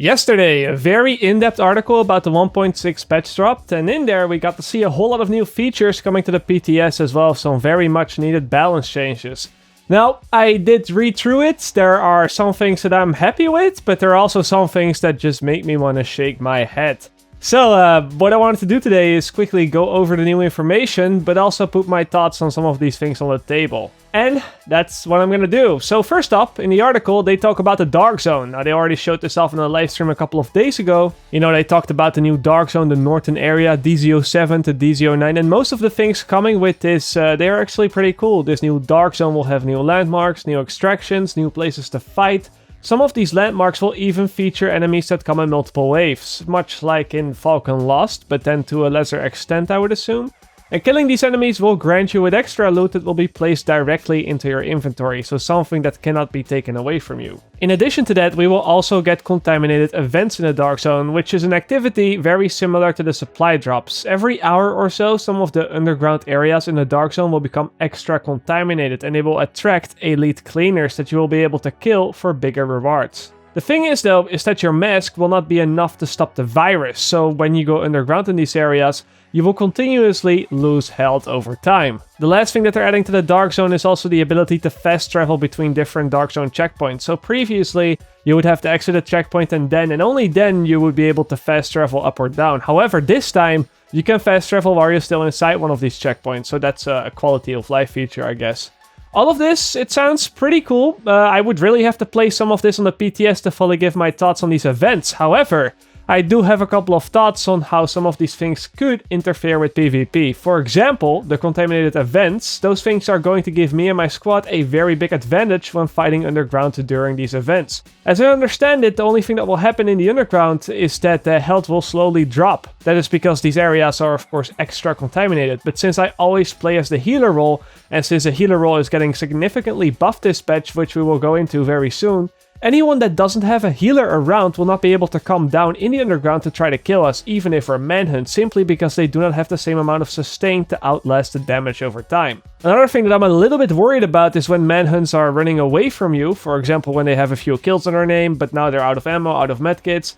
Yesterday, a very in-depth article about the 1.6 patch dropped, and in there we got to see a whole lot of new features coming to the PTS as well as some very much needed balance changes. Now, I did read through it. There are some things that I'm happy with, but there are also some things that just make me want to shake my head. So, what I wanted to do today is quickly go over the new information, but also put my thoughts on some of these things on the table. And that's what I'm gonna do. So first up, in the article, they talk about the Dark Zone. Now, they already showed this off in a live stream a couple of days ago. You know, they talked about the new Dark Zone, the northern area, DZ07 to DZ09, and most of the things coming with this, they're actually pretty cool. This new Dark Zone will have new landmarks, new extractions, new places to fight. Some of these landmarks will even feature enemies that come in multiple waves, much like in Falcon Lost, but then to a lesser extent, I would assume. And killing these enemies will grant you with extra loot that will be placed directly into your inventory, so something that cannot be taken away from you. In addition to that, we will also get contaminated events in the Dark Zone, which is an activity very similar to the supply drops. Every hour or so, some of the underground areas in the Dark Zone will become extra contaminated, and they will attract elite cleaners that you will be able to kill for bigger rewards. The thing is though, is that your mask will not be enough to stop the virus, so when you go underground in these areas, you will continuously lose health over time. The last thing that they're adding to the Dark Zone is also the ability to fast travel between different Dark Zone checkpoints. So previously, you would have to exit a checkpoint and only then you would be able to fast travel up or down. However, this time, you can fast travel while you're still inside one of these checkpoints, so that's a quality of life feature, I guess. All of this, it sounds pretty cool. I would really have to play some of this on the PTS to fully give my thoughts on these events. However, I do have a couple of thoughts on how some of these things could interfere with PvP. For example, the contaminated events, those things are going to give me and my squad a very big advantage when fighting underground during these events. As I understand it, the only thing that will happen in the underground is that the health will slowly drop. That is because these areas are of course extra contaminated, but since I always play as the healer role, and since the healer role is getting significantly buffed this patch, which we will go into very soon, anyone that doesn't have a healer around will not be able to come down in the underground to try to kill us, even if we're manhunt, simply because they do not have the same amount of sustain to outlast the damage over time. Another thing that I'm a little bit worried about is when manhunts are running away from you, for example when they have a few kills in their name, but now they're out of ammo, out of medkits.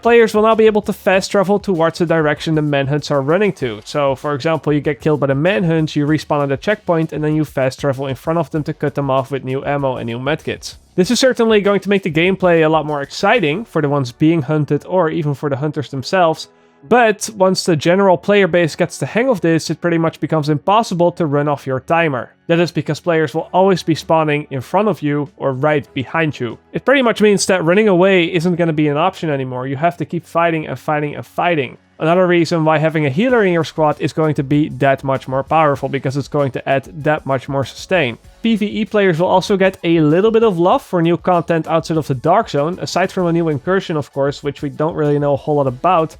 Players will now be able to fast travel towards the direction the manhunts are running to. So, for example, you get killed by the manhunt, you respawn at a checkpoint, and then you fast travel in front of them to cut them off with new ammo and new medkits. This is certainly going to make the gameplay a lot more exciting for the ones being hunted or even for the hunters themselves. But once the general player base gets the hang of this, it pretty much becomes impossible to run off your timer. That is because players will always be spawning in front of you or right behind you. It pretty much means that running away isn't going to be an option anymore. You have to keep fighting and fighting and fighting. Another reason why having a healer in your squad is going to be that much more powerful, because it's going to add that much more sustain. PvE players will also get a little bit of love for new content outside of the Dark Zone, aside from a new incursion of course, which we don't really know a whole lot about.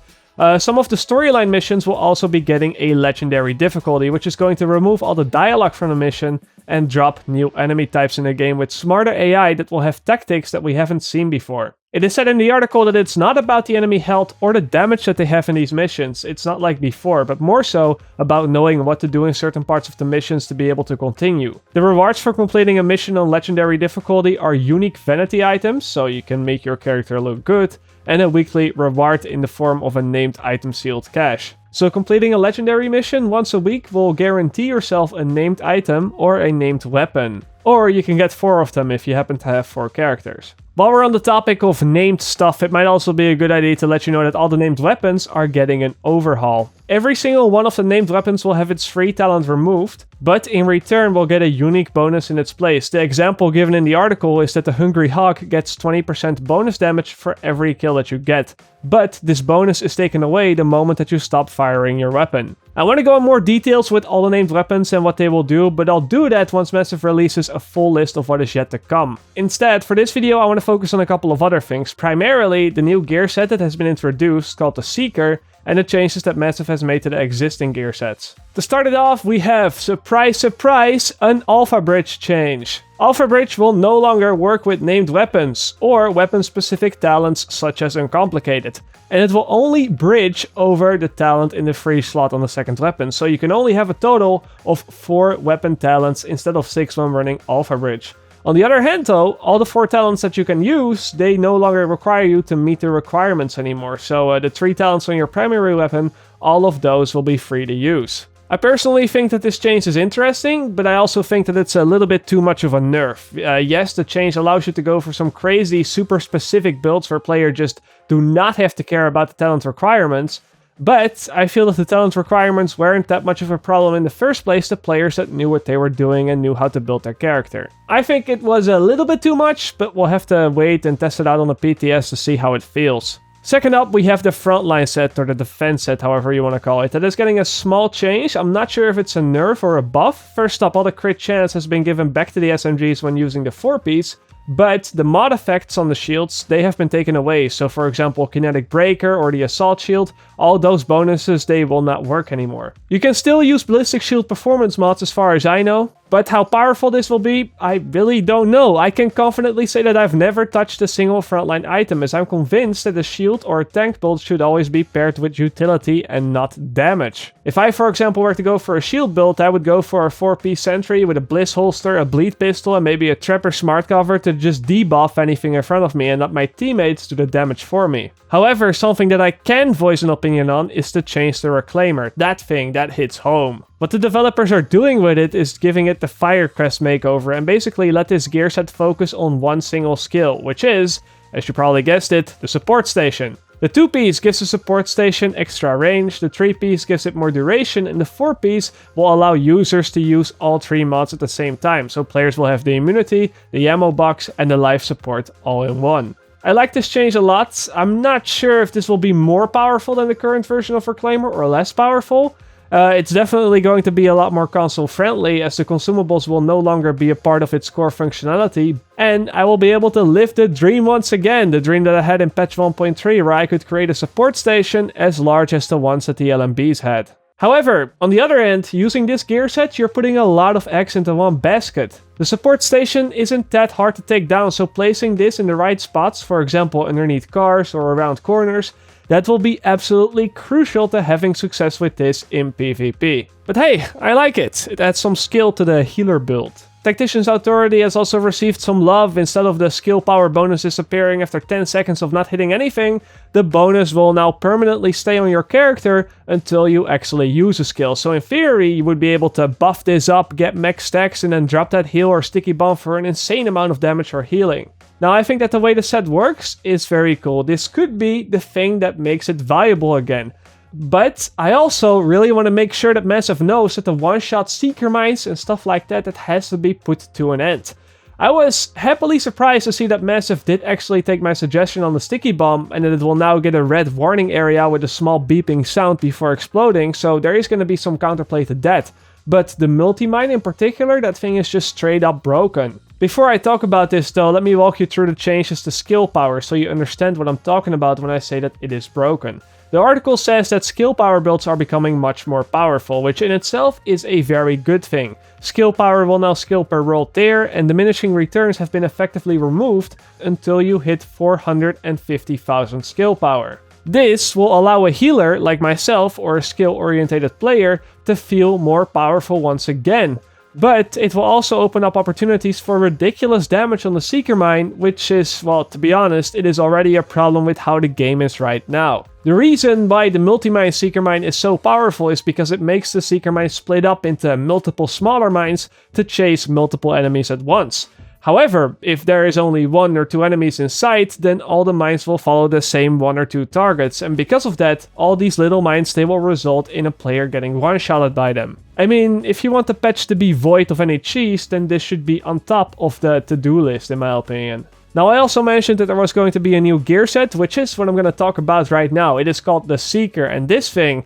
Some of the storyline missions will also be getting a legendary difficulty, which is going to remove all the dialogue from the mission and drop new enemy types in the game with smarter AI that will have tactics that we haven't seen before. It is said in the article that it's not about the enemy health or the damage that they have in these missions. It's not like before, but more so about knowing what to do in certain parts of the missions to be able to continue. The rewards for completing a mission on legendary difficulty are unique vanity items, so you can make your character look good, and a weekly reward in the form of a named item sealed cache. So completing a legendary mission once a week will guarantee yourself a named item or a named weapon. Or you can get 4 of them if you happen to have 4 characters. While we're on the topic of named stuff, it might also be a good idea to let you know that all the named weapons are getting an overhaul. Every single one of the named weapons will have its free talent removed, but in return will get a unique bonus in its place. The example given in the article is that the Hungry Hawk gets 20% bonus damage for every kill that you get, but this bonus is taken away the moment that you stop firing your weapon. I want to go in more details with all the named weapons and what they will do, but I'll do that once Massive releases a full list of what is yet to come. Instead, for this video I want to focus on a couple of other things, primarily the new gear set that has been introduced called the Seeker, and the changes that Massive has made to the existing gear sets. To start it off, we have, surprise surprise, an Alpha Bridge change. Alpha Bridge will no longer work with named weapons, or weapon-specific talents such as Uncomplicated, and it will only bridge over the talent in the free slot on the second weapon, so you can only have a total of 4 weapon talents instead of 6 when running Alpha Bridge. On the other hand though, all the 4 talents that you can use, they no longer require you to meet the requirements anymore. So the 3 talents on your primary weapon, all of those will be free to use. I personally think that this change is interesting, but I also think that it's a little bit too much of a nerf. Yes, the change allows you to go for some crazy, super specific builds where players just do not have to care about the talent requirements, but I feel that the talent requirements weren't that much of a problem in the first place to players that knew what they were doing and knew how to build their character. I think it was a little bit too much, but we'll have to wait and test it out on the PTS to see how it feels. Second up, we have the frontline set, or the defense set, however you want to call it. That is getting a small change. I'm not sure if it's a nerf or a buff. First up, all the crit chance has been given back to the SMGs when using the 4-piece, but the mod effects on the shields, they have been taken away. So for example, Kinetic Breaker or the Assault Shield, all those bonuses, they will not work anymore. You can still use Ballistic Shield performance mods as far as I know, but how powerful this will be, I really don't know. I can confidently say that I've never touched a single frontline item, as I'm convinced that a shield or a tank build should always be paired with utility and not damage. If I, for example, were to go for a shield build, I would go for a 4-piece sentry with a Bliss holster, a bleed pistol, and maybe a Trapper smart cover to just debuff anything in front of me and let my teammates do the damage for me. However, something that I can voice an opinion on is to change the Reclaimer. That thing, that hits home. What the developers are doing with it is giving it the Firecrest makeover and basically let this gear set focus on one single skill, which is, as you probably guessed it, the support station. The 2-piece gives the support station extra range, the 3-piece gives it more duration, and the 4-piece will allow users to use all 3 mods at the same time, so players will have the immunity, the ammo box, and the life support all in one. I like this change a lot. I'm not sure if this will be more powerful than the current version of Reclaimer or less powerful. It's definitely going to be a lot more console friendly, as the consumables will no longer be a part of its core functionality, and I will be able to live the dream once again, the dream that I had in patch 1.3, where I could create a support station as large as the ones that the LMBs had. However, on the other end, using this gear set, you're putting a lot of eggs into one basket. The support station isn't that hard to take down, so placing this in the right spots, for example underneath cars or around corners, that will be absolutely crucial to having success with this in PvP. But hey, I like it. It adds some skill to the healer build. Tactician's Authority has also received some love. Instead of the skill power bonus disappearing after 10 seconds of not hitting anything, the bonus will now permanently stay on your character until you actually use a skill. So in theory, you would be able to buff this up, get max stacks, and then drop that heal or sticky bomb for an insane amount of damage or healing. Now, I think that the way the set works is very cool. This could be the thing that makes it viable again. But I also really want to make sure that Massive knows that the one-shot Seeker Mines and stuff like that, that has to be put to an end. I was happily surprised to see that Massive did actually take my suggestion on the sticky bomb and that it will now get a red warning area with a small beeping sound before exploding, so there is going to be some counterplay to that. But the multi-mine in particular, that thing is just straight up broken. Before I talk about this though, let me walk you through the changes to skill power so you understand what I'm talking about when I say that it is broken. The article says that skill power builds are becoming much more powerful, which in itself is a very good thing. Skill power will now skill per roll tier, and diminishing returns have been effectively removed until you hit 450,000 skill power. This will allow a healer like myself or a skill-oriented player to feel more powerful once again. But it will also open up opportunities for ridiculous damage on the Seeker Mine, which is, well, to be honest, it is already a problem with how the game is right now. The reason why the multi-mine Seeker Mine is so powerful is because it makes the Seeker Mine split up into multiple smaller mines to chase multiple enemies at once. However, if there is only 1 or 2 enemies in sight, then all the mines will follow the same 1 or 2 targets, and because of that, all these little mines, they will result in a player getting one-shotted by them. I mean, if you want the patch to be void of any cheese, then this should be on top of the to-do list, in my opinion. Now, I also mentioned that there was going to be a new gear set, which is what I'm going to talk about right now. It is called the Seeker, and this thing,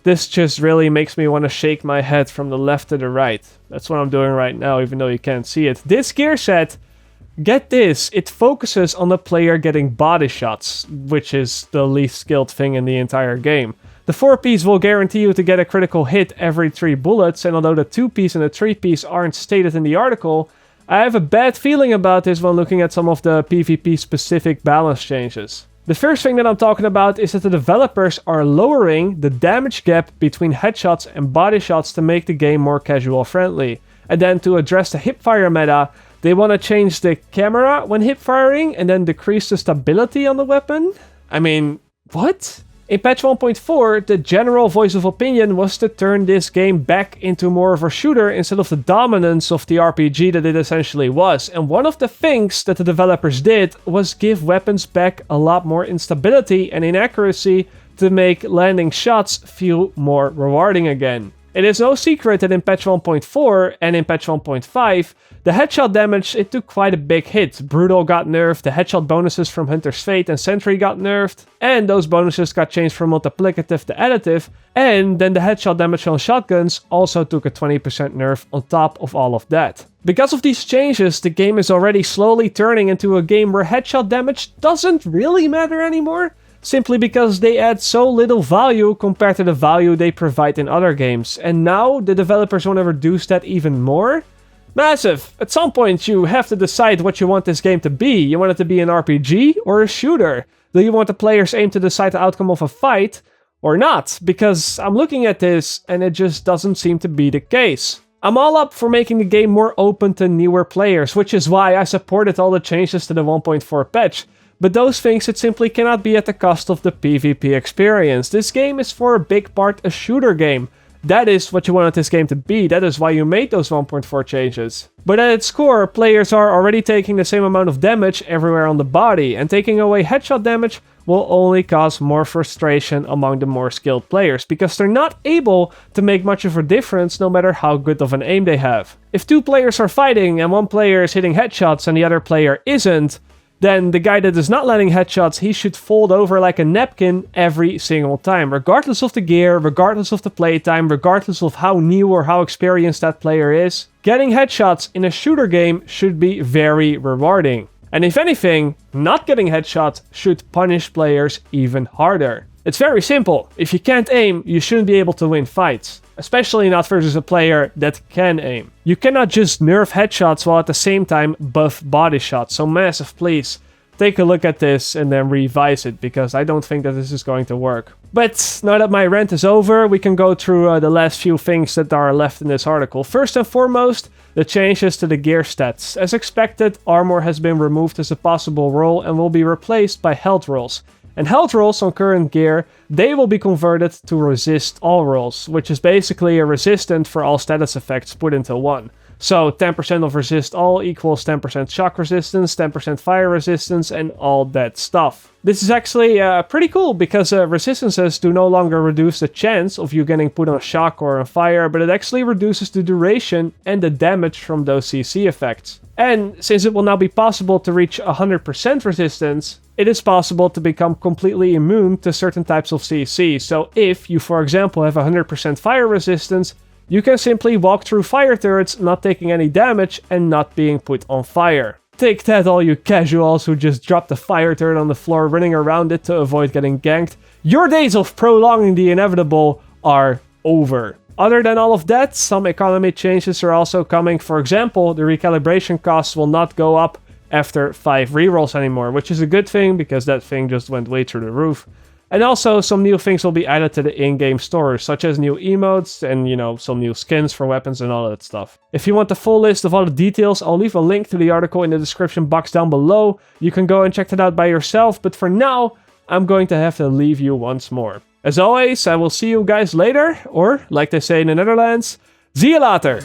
this just really makes me want to shake my head from the left to the right. That's what I'm doing right now, even though you can't see it. This gear set, get this, it focuses on the player getting body shots, which is the least skilled thing in the entire game. The 4-piece will guarantee you to get a critical hit every 3 bullets, and although the 2-piece and the 3-piece aren't stated in the article, I have a bad feeling about this when looking at some of the PvP specific balance changes. The first thing that I'm talking about is that the developers are lowering the damage gap between headshots and body shots to make the game more casual friendly. And then to address the hipfire meta, They want to change the camera when hip firing and then decrease the stability on the weapon? I mean, what? In patch 1.4, the general voice of opinion was to turn this game back into more of a shooter instead of the dominance of the RPG that it essentially was. And one of the things that the developers did was give weapons back a lot more instability and inaccuracy to make landing shots feel more rewarding again. It is no secret that in patch 1.4 and in patch 1.5, the headshot damage, it took quite a big hit. Brutal got nerfed, the headshot bonuses from Hunter's Fate and Sentry got nerfed, and those bonuses got changed from multiplicative to additive, and then the headshot damage on shotguns also took a 20% nerf on top of all of that. Because of these changes, the game is already slowly turning into a game where headshot damage doesn't really matter anymore, simply because they add so little value compared to the value they provide in other games, and now the developers want to reduce that even more? Massive! At some point you have to decide what you want this game to be. You want it to be an RPG or a shooter? Do you want the players aim to decide the outcome of a fight or not? Because I'm looking at this and it just doesn't seem to be the case. I'm all up for making the game more open to newer players, which is why I supported all the changes to the 1.4 patch. But those things, it simply cannot be at the cost of the PvP experience. This game is for a big part a shooter game. That is what you wanted this game to be, that is why you made those 1.4 changes. But at its core, players are already taking the same amount of damage everywhere on the body, and taking away headshot damage will only cause more frustration among the more skilled players, because they're not able to make much of a difference no matter how good of an aim they have. If two players are fighting and one player is hitting headshots and the other player isn't, then the guy that is not landing headshots, he should fold over like a napkin every single time, regardless of the gear, regardless of the playtime, regardless of how new or how experienced that player is. Getting headshots in a shooter game should be very rewarding. And if anything, not getting headshots should punish players even harder. It's very simple. If you can't aim, you shouldn't be able to win fights. Especially not versus a player that can aim. You cannot just nerf headshots while at the same time buff body shots. So Massive, please take a look at this and then revise it, because I don't think that this is going to work. But now that my rant is over, we can go through the last few things that are left in this article. First and foremost, the changes to the gear stats. As expected, armor has been removed as a possible role and will be replaced by health rolls. And health rolls on current gear, they will be converted to resist all rolls, which is basically a resistant for all status effects put into one. So 10% of resist all equals 10% shock resistance, 10% fire resistance, and all that stuff. This is actually pretty cool, because resistances do no longer reduce the chance of you getting put on shock or on fire, but it actually reduces the duration and the damage from those CC effects. And since it will now be possible to reach 100% resistance, it is possible to become completely immune to certain types of CC. So if you, for example, have 100% fire resistance, you can simply walk through fire turrets not taking any damage and not being put on fire. Take that, all you casuals who just dropped a fire turret on the floor running around it to avoid getting ganked. Your days of prolonging the inevitable are over. Other than all of that, some economy changes are also coming. For example, the recalibration costs will not go up after 5 rerolls anymore, which is a good thing because that thing just went way through the roof. And also, some new things will be added to the in-game store, such as new emotes and, some new skins for weapons and all that stuff. If you want the full list of all the details, I'll leave a link to the article in the description box down below. You can go and check that out by yourself, but for now, I'm going to have to leave you once more. As always, I will see you guys later, or, like they say in the Netherlands, zie je later!